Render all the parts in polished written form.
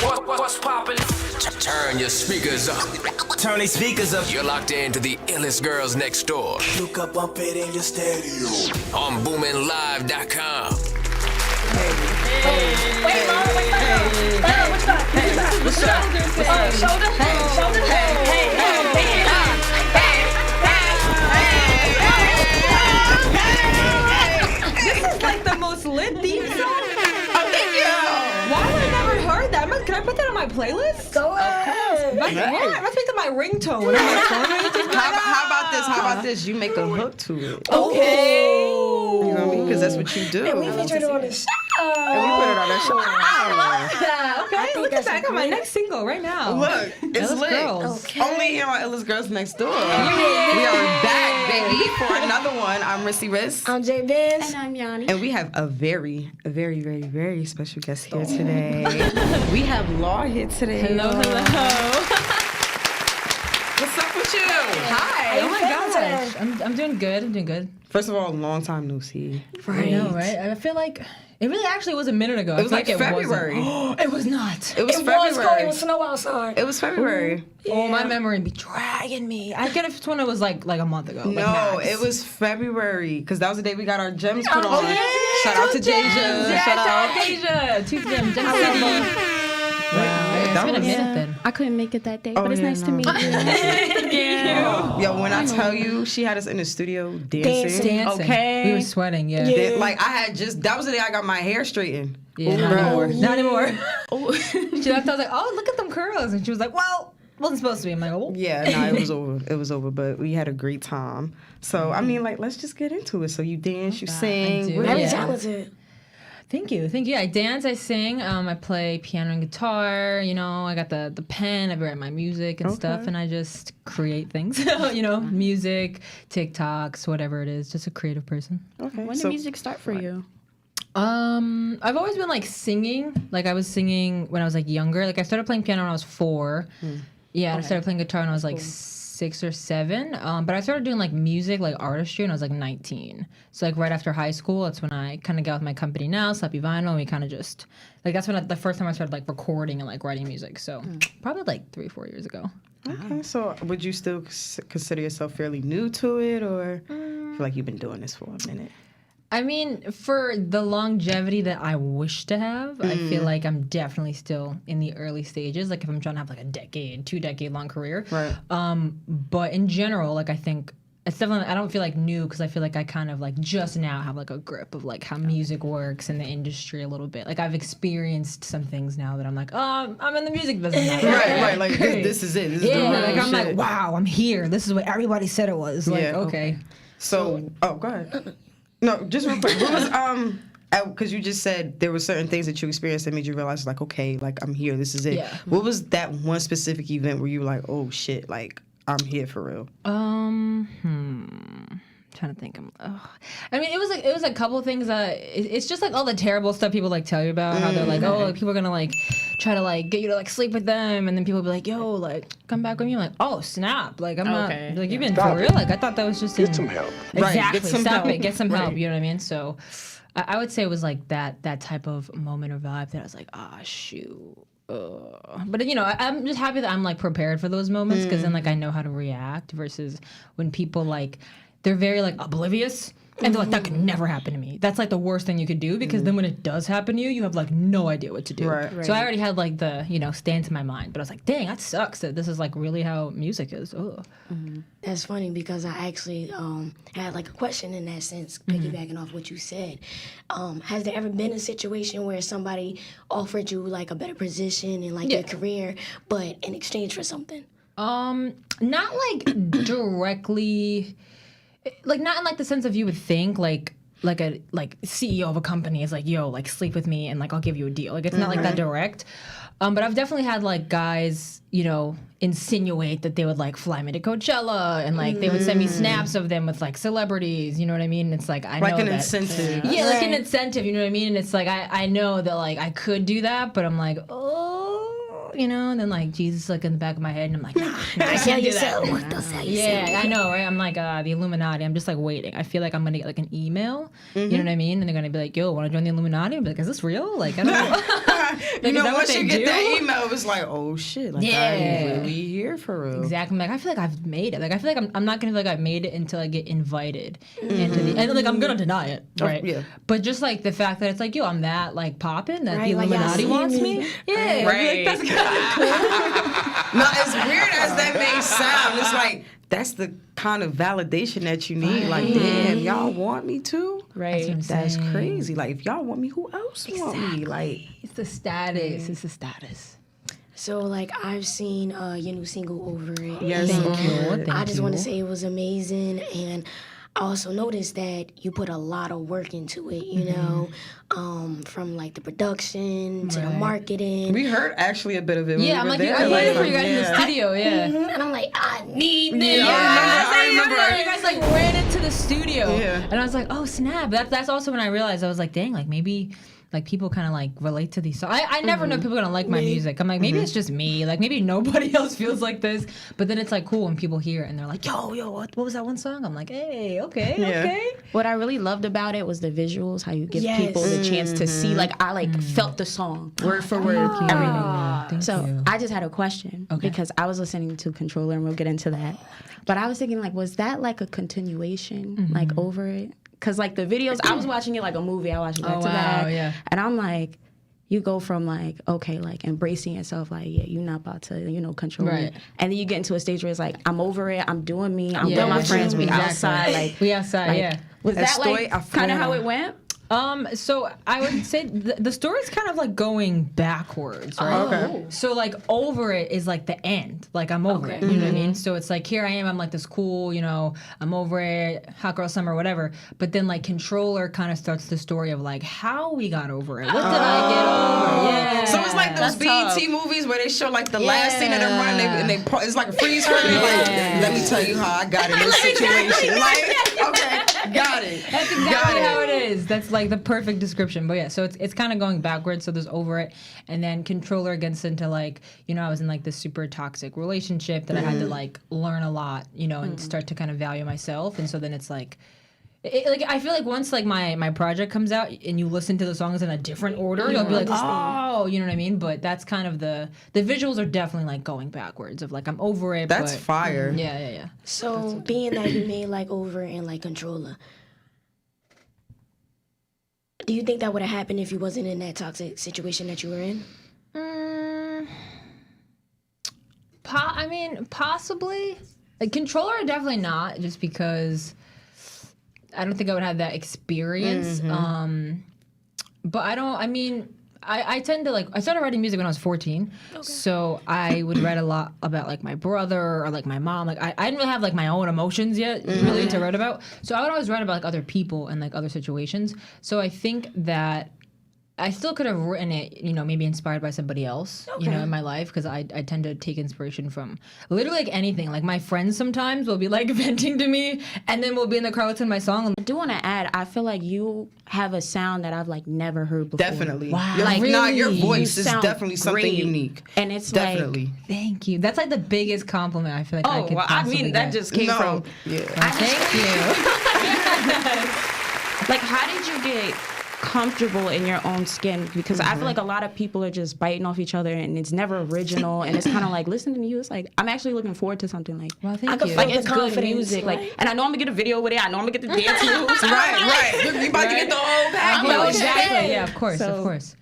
What's poppin'? Turn your speakers up. Turn these speakers up. You're locked into the illest girls next door. You can bump it in your stereo. On BoominLive.com. Wait, Mom, what you got? Shoulder? This is like the most lit theme song. Oh, thank you. Why have I never heard that? Can I put that on my playlist? Go ahead. What? Must make that my ringtone when I'm like phone or anything. How about this? You make a hook to it. Okay. You know what I mean? Because that's what you do. And we featured it on the show. And we put it on that show. Yeah, okay. Look at that. I got my next single right now. Look, it's Illest lit. Girls. Okay. Only here on Illest Girls Next Door. We are back, baby, for another one. I'm Rissy Riss. I'm Jay Benz. And I'm Yanni. And we have a very, very, very, very special guest here today. We have lAW here today. Hello. What's up with you? Hi. Oh my gosh. I'm doing good. First of all, long time no see. I know, right? I feel like it really actually was a minute ago. It was like February. It was not. It was It was February. cold. It was snow outside. It was February. Oh, my memory be dragging me. I get it when it was like a month ago. No, max. it was February because that was the day we got our gems put Oh, on. yeah. Shout out to Gems. Deja. Yeah, Shout out. Deja. Two Gems. Gem City. Wow, it's been a minute then. I couldn't make it that day, Oh, but it's yeah, nice no. to meet you. Yo, when I tell you, she had us in the studio dancing. Dancing. Okay. We were sweating, yeah. Like that was the day I got my hair straightened. Yeah, not Bro. anymore. Not anymore. She left, I was like, oh, look at them curls. And she was like, well, wasn't supposed to be. I'm like, oh. Yeah, no, it was over. It was over, but we had a great time. So, I mean, like, let's just get into it. So you dance, you sing. do. What Very is it? talented. Thank you. I dance, I sing, I play piano and guitar, I got the pen, I write my music and stuff, and I just create things, music, TikToks, whatever it is, just a creative person. Okay. When did music start for you? I've always been like singing, like I was singing when I was like younger, like I started playing piano when I was 4. Yeah, I started playing guitar when I was like 6 or 7, but I started doing like music, like artistry when I was like 19. So like right after high school, that's when I kind of got with my company now, Slappy Vinyl, and we kind of just, like that's when the first time I started like recording and like writing music. So probably like 3-4 years ago. Okay, so would you still consider yourself fairly new to it, or feel like you've been doing this for a minute? I mean, for the longevity that I wish to have, I feel like I'm definitely still in the early stages. Like if I'm trying to have like a 2-decade long career. Right. But in general, like I think it's definitely, I don't feel like new because I feel like I kind of like just now have like a grip of like how music works in the industry a little bit. Like I've experienced some things now that I'm like, oh, I'm in the music business now. Right. Like this is it. This is the real like I'm shit. like, wow, I'm here. This is what everybody said it was. Like, Yeah. okay. So, go ahead. No, just real quick. What was because you just said there were certain things that you experienced that made you realize like, okay, like I'm here. This is it. Yeah. What was that one specific event where you were like, oh shit, like I'm here for real? Trying to think. I mean, it was a couple of things. It's just like all the terrible stuff people like tell you about. How they're like, oh, like, people are gonna like try to like get you to like sleep with them, and then people be like, yo, like come back with me. I'm like, oh snap, like I'm not like you've been for real. Like I thought that was just get some help. Exactly. Right, get some Stop help. it. Get some help. Right. You know what I mean? So I would say it was like that type of moment or vibe that I was like, ah, shoot. But I'm just happy that I'm like prepared for those moments because then like I know how to react versus when people like they're very like oblivious and they're like that could never happen to me. That's like the worst thing you could do because then when it does happen to you, you have like no idea what to do. Right. So I already had like the stance in my mind, but I was like, dang, that sucks that this is like really how music is. Ugh. That's funny because I actually had like a question in that sense, piggybacking off what you said. Has there ever been a situation where somebody offered you like a better position in like your career, but in exchange for something? Not like directly, like not in like the sense of you would think like a CEO of a company is like, yo, like sleep with me and like I'll give you a deal. Like it's not like that direct. But I've definitely had like guys, insinuate that they would like fly me to Coachella and like they would send me snaps of them with like celebrities, you know what I mean? And it's like I know Like an that, incentive. Yeah, like an incentive, you know what I mean? And it's like I know that like I could do that, but I'm like, and then like Jesus like in the back of my head and I'm like, nah, I can't do that. Yeah, I know, right? I'm like the Illuminati. I'm just like waiting. I feel like I'm gonna get like an email, you know what I mean? And they're gonna be like, yo, wanna join the Illuminati? I'm like, is this real? Like I don't know. You know, that what once they you get do? that email, it's like, oh shit, like Yeah. I'm really here for real. Exactly. Like I feel like I've made it. Like I feel like I'm not gonna feel like I've made it until I get invited into the, and like I'm gonna deny it, right? yeah. But just like the fact that it's like, yo, I'm that like poppin' that Right, the like, y'all Illuminati see wants me. me. Yeah. Right. Like, that's kinda No, as weird as that may sound, it's like that's the kind of validation that you need. Like, damn, y'all want me to? Right. That's crazy. Like, if y'all want me, who else want me? Like, It's the status. It's the status. So like I've seen your new single Over It. yes, Thank you. I just want to you. say it was amazing, and I also noticed that you put a lot of work into it. You know, from like the production to the marketing. we heard actually a bit of it. When Yeah, we I'm were like, there. I waited for Like, you guys in the yeah. studio. Yeah. And I'm like, I need this. Yeah, I remember. You guys like ran into the studio, Yeah. and I was like, "Oh snap!" That's also when I realized I was like, "Dang, like maybe like people kind of like relate to these songs." I never know if people are gonna like my music. I'm like, maybe it's just me. Like maybe nobody else feels like this. But then it's like cool when people hear it and they're like, "Yo, what was that one song?" I'm like, "Hey, okay, Yeah. okay." What I really loved about it was the visuals, how you give Yes. people the chance to see. Like I like felt the song word for word, everything. Thank So you. I just had a question because I was listening to Controller, and we'll get into that. But I was thinking, like, was that like a continuation, like Over It? Because like the videos, I was watching it like a movie. I watched it back to back, yeah. and I'm like, you go from like, okay, like embracing yourself, like, yeah, you're not about to, control Right. me. And then you get into a stage where it's like, I'm over it, I'm doing me, I'm Yeah. with my friends, we Exactly. outside, like, We outside, like, yeah. Was that Estoy like kind of how afuera. it went? So I would say the story's kind of like going backwards, right? Okay. So like Over It is like the end. Like I'm over it. You know what I mean? So it's like here I am, I'm like this cool, I'm over it, hot girl summer, whatever. But then like Controller kind of starts the story of like how we got over it. What did I get over? Yeah. So it's like those That's BET movies where they show like the last scene of them running and they it's like a freeze frame. Like, let me tell you how I got in this situation. Like, okay, got it. That's exactly how it is. That's like the perfect description. But yeah, so it's kind of going backwards. So there's Over It, and then Controller gets into like, I was in like this super toxic relationship that I had to like learn a lot, and start to kind of value myself. And so then it's like, like I feel like once like my project comes out and you listen to the songs in a different order, you'll be like, oh, you know what I mean? But that's kind of the visuals are definitely like going backwards of like I'm over it. That's but, fire. Yeah. So being that you made like Over It and like Controller, do you think that would have happened if you wasn't in that toxic situation that you were in? I mean, possibly. Like, Controller, definitely not, just because I don't think I would have that experience. But I tend to like, I started writing music when I was 14. So I would write a lot about like my brother or like my mom. Like I didn't really have like my own emotions yet really to write about. So I would always write about like other people and like other situations. So I think that I still could have written it, maybe inspired by somebody else, in my life, because I tend to take inspiration from literally like anything. Like my friends sometimes will be like venting to me, and then we'll be in the car listening to my song. I do want to add, I feel like you have a sound that I've like never heard before. Definitely. Wow. Like, nah, your Really? voice You is sound definitely something great. unique. And it's Definitely. Thank you. That's like the biggest compliment I feel like I like, could oh, well, I possibly mean, that get. just came from. Yeah. Thank you. Like, how did you get comfortable in your own skin? Because I feel like a lot of people are just biting off each other and it's never original, and it's kind of like listening to you, it's like I'm actually looking forward to something like Well, I thank could you. feel like it's the good confidence, music, like, and I know I'm gonna get a video with it, I know I'm gonna get the dance moves. Right. You about to get the whole package. No, okay. exactly. Yeah, of course, So- of course.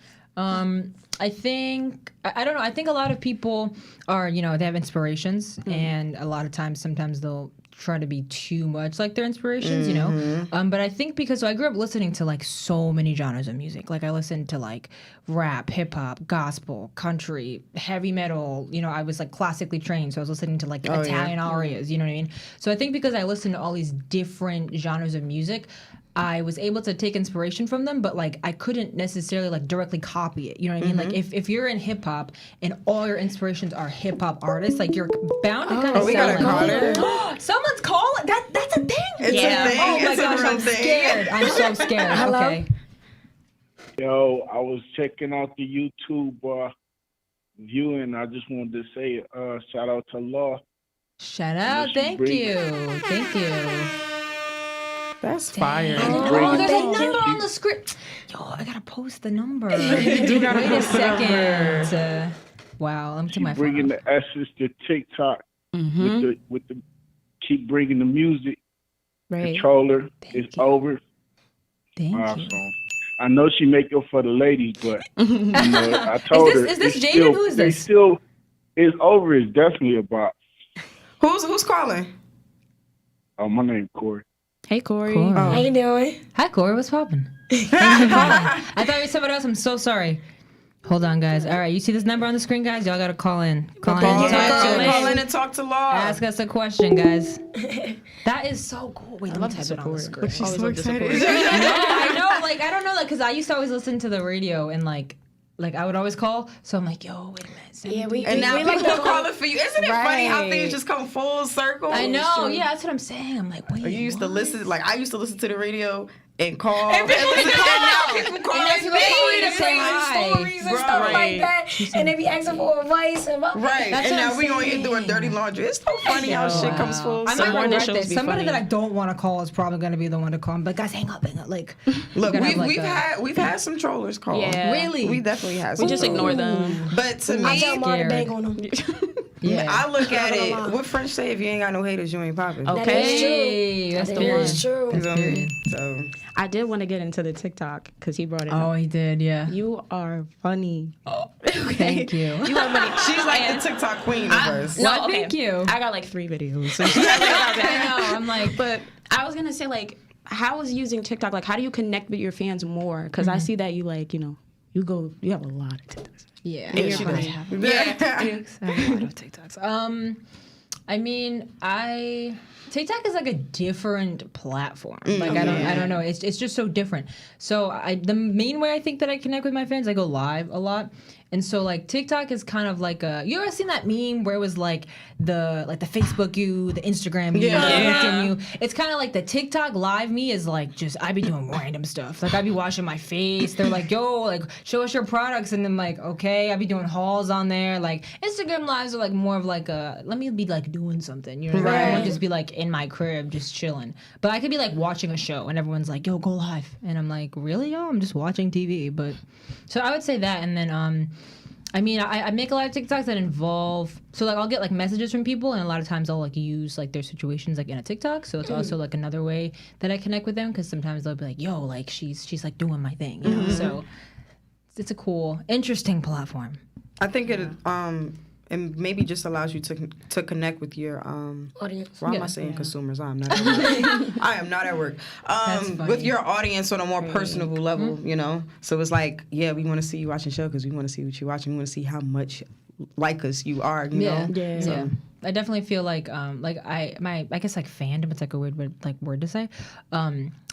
I think I don't know. I think a lot of people are, they have inspirations, and a lot of times, sometimes they'll try to be too much like their inspirations, But I think because I grew up listening to like so many genres of music. Like I listened to like rap, hip hop, gospel, country, heavy metal. I was like classically trained, so I was listening to like Italian arias. You know what I mean? So I think because I listened to all these different genres of music, I was able to take inspiration from them, but like I couldn't necessarily like directly copy it. You know what I mean? Like if you're in hip hop and all your inspirations are hip hop artists, like you're bound to kind of we got sound a like caller. someone's calling. That's a thing. It's a thing. Oh my It's gosh, a real I'm thing. scared. I'm so scared. Hello? Okay. Yo, I was checking out the YouTube viewing. I just wanted to say shout out to lAW. Shout out. Yes, Thank bring- you. Thank you. That's fire. Oh, there's a number on the script. Yo, I gotta post the number. You gotta wait a second. Wow, let me take my phone Bringing off. the essence to TikTok with the keep bringing the music. Right. Controller is over. Thank you. Awesome. I know she make it for the ladies, but you know, I told her. Is this it's Jaden? still- Who is they this? Still, it's over. It's definitely about. Who's calling? Oh, my name Corey. Hey, Corey. Corey. How you doing? Hi, Corey. What's poppin'? Thanks for calling. I thought you were somebody else. I'm so sorry. Hold on, guys. All right, you see this number on the screen, guys? Y'all gotta call in. Call in. Call Talk to in and talk to Law. Ask us a question, guys. That is so cool. Wait, let me type it on the screen. She's so excited. No, I know. Like, I don't know. Like, because I used to always listen to the radio and like I would always call. So I'm like, yo, wait a minute. Yeah, we And now we like people to calling for you. Isn't it funny how Right. things just come full circle? I know. Yeah, that's what I'm saying. I'm like, wait. You used to listen, like I used to listen to the radio and call. And listen, and now people And calling then people calling to say hi. stories and stuff like that, and they be asking for advice and Right, That's and what now I'm we on here saying. doing dirty laundry. It's so funny how shit comes full I'm circle. not gonna regret initials this. be Somebody funny. that I don't want to call is probably gonna be the one to call. But guys, hang up. Like, Look, we gotta have, we've had some trollers call. Yeah. Really? We definitely had. We Some just trollers. ignore them. But to I me, tell Mom to scared. bang on them. yeah. I look at Not it. gonna lie. What French say? If you ain't got no haters, you ain't popping. That is Okay, true. that's That the one. is true. You know what I mean? Period. So I did want to get into the TikTok because he brought it Oh, up. he did. Yeah. You are funny. Thank you. You are funny. she's like the TikTok queen of us. Well, thank you. I got like 3 videos. So I know. I'm like, but I was gonna say, like, how is using TikTok? Like, how do you connect with your fans more? Because I see that you like, you have a lot of TikToks. yeah. Yeah, You're she funny. does. I have a lot of TikToks. I mean, TikTok is like a different platform. Like I don't know. It's just so different. So the main way I think that I connect with my fans, I go live a lot. And so like TikTok is kind of like you ever seen that meme where it was like the Facebook you, the Instagram you, the LinkedIn you. It's kind of like the TikTok live me is like just I be doing random stuff. Like I be washing my face. They're like, yo, like show us your products, and then like, okay, I be doing hauls on there. Like Instagram lives are like more of like let me be like doing something. You know, like, I won't just be like in my crib just chilling. But I could be like watching a show and everyone's like, yo, go live, and I'm like, really, yo, I'm just watching TV. But so I would say that, and then I mean, I make a lot of TikToks that involve, so like I'll get like messages from people, and a lot of times I'll like use like their situations like in a TikTok. So it's also like another way that I connect with them, because sometimes they'll be like, yo, like she's like doing my thing, you know. So it's a cool, interesting platform. I think it and maybe just allows you to connect with your Audience. Why am I saying consumers? I am not at work. I am not at work. With your audience on a more personable level, you know? So it's like, yeah, we want to see you watching the show because we want to see what you're watching. We want to see how much like us you are, you know? Yeah. Yeah. I definitely feel like I guess like fandom, it's like a weird word to say.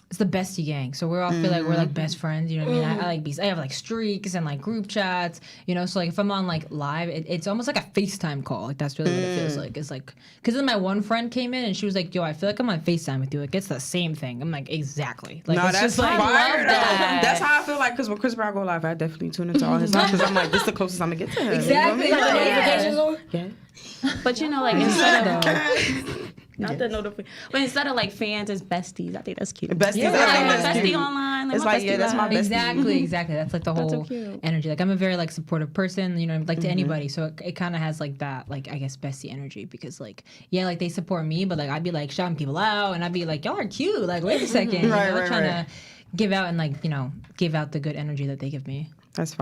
It's the bestie gang. So we're all feel like we're like best friends, you know what I mean? I like I have like streaks and like group chats, you know, so like if I'm on like live, it's almost like a FaceTime call. Like that's really what it feels like. It's like, because then my one friend came in and she was like, yo, I feel like I'm on FaceTime with you. Like it's the same thing. I'm like, exactly. Like No, it's that's just like, fire, love though. that. That's how I feel like, because when Chris Brown go live, I definitely tune into all his stuff because I'm like, this is the closest I'm going to get to him. Exactly. You know Like what the I mean? notifications on. Yeah. But you know, like instead of not the notification, but instead of like fans as besties, I think that's cute. Besties, Yeah. I think Like, that's bestie cute. online. Like It's my like, bestie yeah, that's my live. bestie. Exactly. That's like the so whole cute. energy. Like I'm a very like supportive person, you know, like to anybody. So it kind of has like that, like I guess bestie energy, because like like they support me, but like I'd be like shouting people out, and I'd be like, y'all are cute. Like wait a second, Right, you know, right, trying right. to give out and like give out the good energy that they give me. That's fine.